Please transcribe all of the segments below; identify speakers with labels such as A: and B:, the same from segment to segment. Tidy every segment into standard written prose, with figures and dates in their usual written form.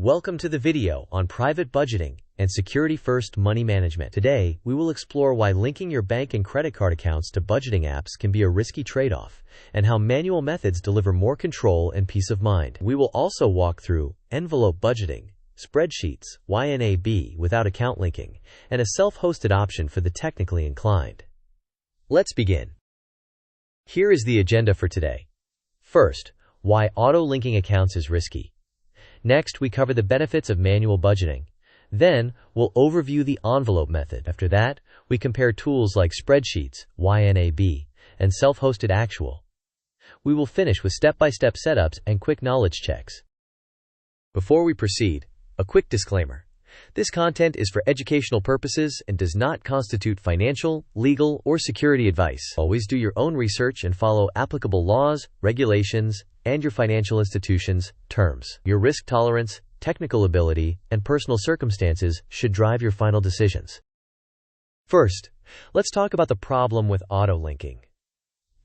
A: Welcome to the video on private budgeting and security-first money management. Today, we will explore why linking your bank and credit card accounts to budgeting apps can be a risky trade-off, and how manual methods deliver more control and peace of mind. We will also walk through envelope budgeting, spreadsheets, YNAB without account linking, and a self-hosted option for the technically inclined. Let's begin. Here is the agenda for today. First, why auto-linking accounts is risky. Next, we cover the benefits of manual budgeting. Then, we'll overview the envelope method. After that, we compare tools like spreadsheets, YNAB, and self-hosted actual. We will finish with step-by-step setups and quick knowledge checks. Before we proceed, a quick disclaimer. This content is for educational purposes and does not constitute financial, legal, or security advice. Always do your own research and follow applicable laws, regulations, and your financial institution's terms. Your risk tolerance, technical ability, and personal circumstances should drive your final decisions. First, let's talk about the problem with auto-linking.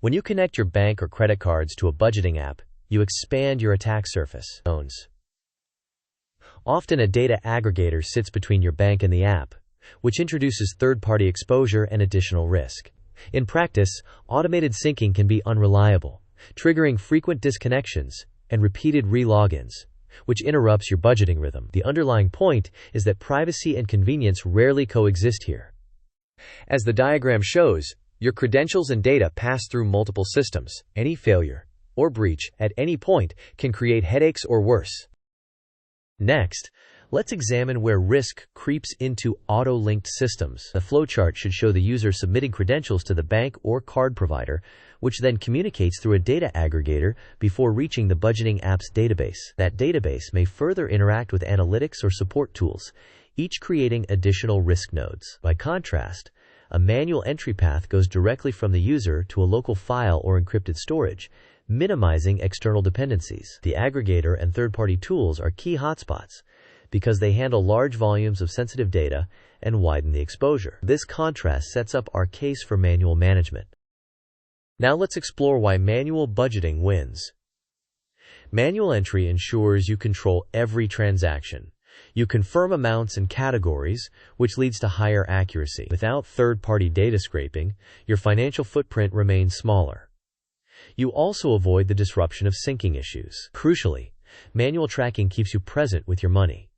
A: When you connect your bank or credit cards to a budgeting app, you expand your attack surface. Often a data aggregator sits between your bank and the app, which introduces third-party exposure and additional risk. In practice, automated syncing can be unreliable, triggering frequent disconnections and repeated re-logins, which interrupts your budgeting rhythm. The underlying point is that privacy and convenience rarely coexist here. As the diagram shows, your credentials and data pass through multiple systems. Any failure or breach at any point can create headaches or worse. Next, let's examine where risk creeps into auto-linked systems. The flowchart should show the user submitting credentials to the bank or card provider, which then communicates through a data aggregator before reaching the budgeting app's database. That database may further interact with analytics or support tools, each creating additional risk nodes. By contrast, a manual entry path goes directly from the user to a local file or encrypted storage, minimizing external dependencies. The aggregator and third-party tools are key hotspots because they handle large volumes of sensitive data and widen the exposure. This contrast sets up our case for manual management. Now let's explore why manual budgeting wins. Manual entry ensures you control every transaction. You confirm amounts and categories, which leads to higher accuracy. Without third-party data scraping, your financial footprint remains smaller. You also avoid the disruption of syncing issues. Crucially, manual tracking keeps you present with your money.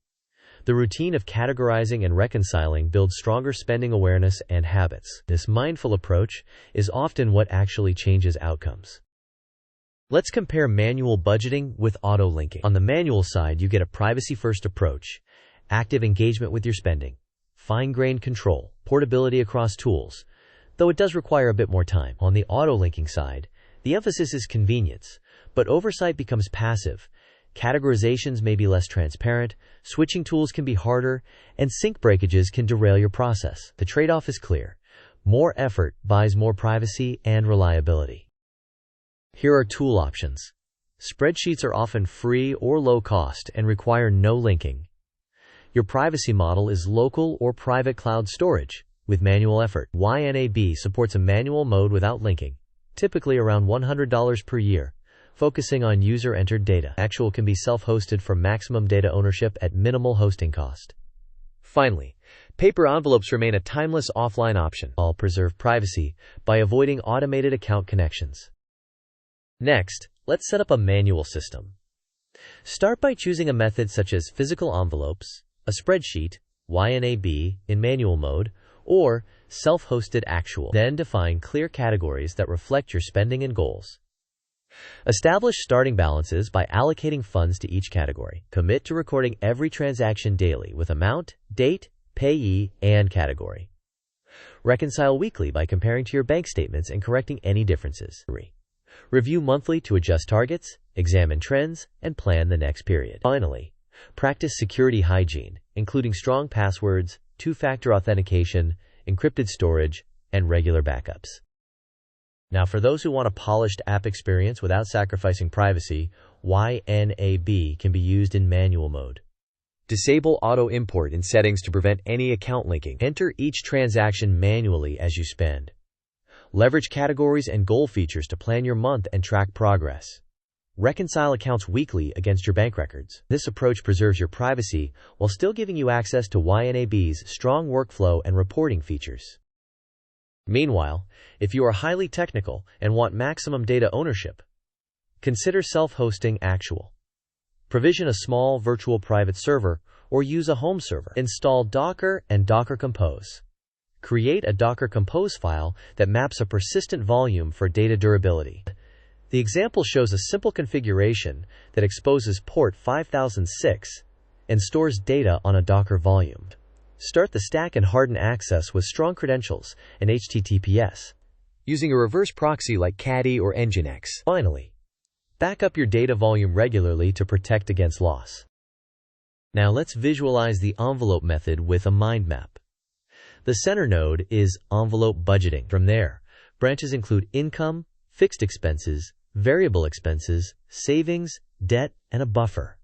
A: The routine of categorizing and reconciling builds stronger spending awareness and habits. This mindful approach is often what actually changes outcomes. Let's compare manual budgeting with auto-linking. On the manual side, you get a privacy-first approach, active engagement with your spending, fine-grained control, portability across tools, though it does require a bit more time. On the auto-linking side, the emphasis is convenience, but oversight becomes passive. Categorizations may be less transparent, switching tools can be harder, and sync breakages can derail your process. The trade-off is clear. More effort buys more privacy and reliability. Here are tool options. Spreadsheets are often free or low cost and require no linking. Your privacy model is local or private cloud storage with manual effort. YNAB supports a manual mode without linking, typically around $100 per year, focusing on user-entered data. Actual can be self-hosted for maximum data ownership at minimal hosting cost. Finally, paper envelopes remain a timeless offline option. All preserve privacy by avoiding automated account connections. Next, let's set up a manual system. Start by choosing a method such as physical envelopes, a spreadsheet, YNAB in manual mode, or self-hosted actual. Then define clear categories that reflect your spending and goals. Establish starting balances by allocating funds to each category. Commit to recording every transaction daily with amount, date, payee, and category. Reconcile weekly by comparing to your bank statements and correcting any differences. Review monthly to adjust targets, examine trends, and plan the next period. Finally, practice security hygiene, including strong passwords, two-factor authentication, encrypted storage, and regular backups. Now, for those who want a polished app experience without sacrificing privacy, YNAB can be used in manual mode. Disable auto import in settings to prevent any account linking. Enter each transaction manually as you spend. Leverage categories and goal features to plan your month and track progress. Reconcile accounts weekly against your bank records. This approach preserves your privacy while still giving you access to YNAB's strong workflow and reporting features. Meanwhile, if you are highly technical and want maximum data ownership, consider self-hosting Actual. Provision a small virtual private server or use a home server. Install Docker and Docker Compose. Create a Docker Compose file that maps a persistent volume for data durability. The example shows a simple configuration that exposes port 5006 and stores data on a Docker volume. Start the stack and harden access with strong credentials and HTTPS, using a reverse proxy like Caddy or Nginx. Finally, back up your data volume regularly to protect against loss. Now let's visualize the envelope method with a mind map. The center node is envelope budgeting. From there, branches include income, fixed expenses, variable expenses, savings, debt, and a buffer.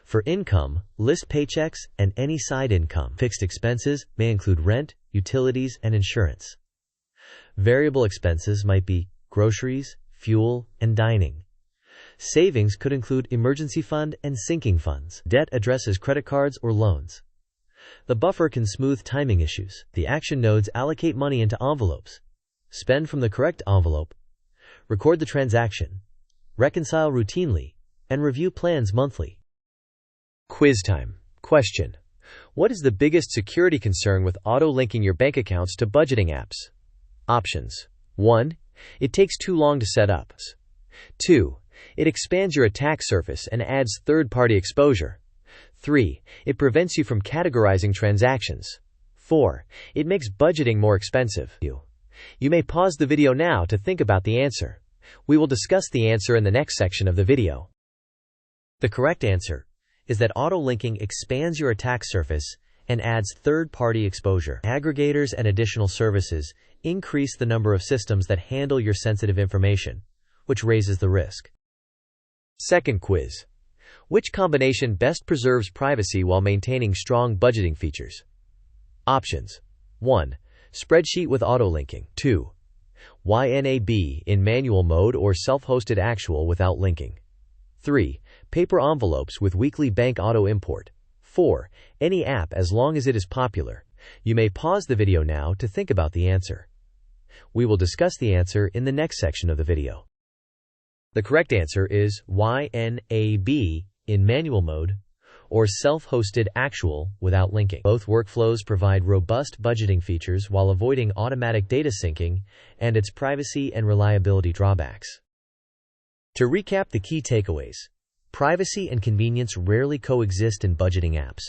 A: For income, list paychecks and any side income. Fixed expenses may include rent, utilities, and insurance. Variable expenses might be groceries, fuel, and dining. Savings could include emergency fund and sinking funds. Debt addresses credit cards or loans. The buffer can smooth timing issues. The action nodes allocate money into envelopes. Spend from the correct envelope. Record the transaction. Reconcile routinely. And review plans monthly. Quiz time. Question: what is the biggest security concern with auto-linking your bank accounts to budgeting apps? Options: 1. It takes too long to set up. 2. It expands your attack surface and adds third-party exposure. 3. It prevents you from categorizing transactions. 4. It makes budgeting more expensive. You may pause the video now to think about the answer. We will discuss the answer in the next section of the video. The correct answer is that auto-linking expands your attack surface and adds third-party exposure. Aggregators and additional services increase the number of systems that handle your sensitive information, which raises the risk. Second quiz: which combination best preserves privacy while maintaining strong budgeting features? Options: 1. Spreadsheet with auto-linking. 2. YNAB in manual mode or self-hosted Actual without linking. 3. Paper envelopes with weekly bank auto-import. 4. Any app as long as it is popular. You may pause the video now to think about the answer. We will discuss the answer in the next section of the video. The correct answer is YNAB in manual mode or self-hosted Actual without linking. Both workflows provide robust budgeting features while avoiding automatic data syncing and its privacy and reliability drawbacks. To recap the key takeaways: privacy and convenience rarely coexist in budgeting apps.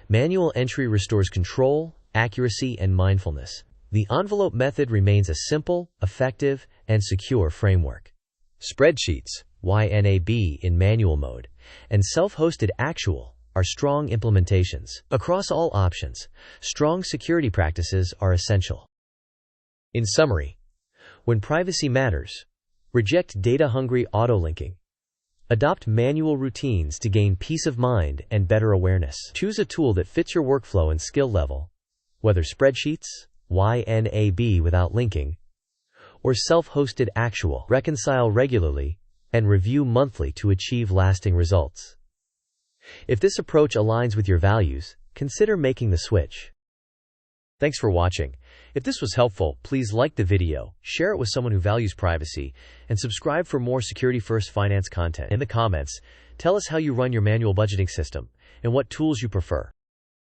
A: Manual entry restores control, accuracy, and mindfulness. The envelope method remains a simple, effective, and secure framework. Spreadsheets, YNAB in manual mode, and self-hosted Actual are strong implementations. Across all options, strong security practices are essential. In summary, when privacy matters, reject data-hungry auto-linking. Adopt manual routines to gain peace of mind and better awareness. Choose a tool that fits your workflow and skill level, whether spreadsheets, YNAB without linking, or self-hosted Actual. Reconcile regularly and review monthly to achieve lasting results. If this approach aligns with your values, consider making the switch. Thanks for watching. If this was helpful, please like the video, share it with someone who values privacy, and subscribe for more security-first finance content. In the comments, tell us how you run your manual budgeting system and what tools you prefer.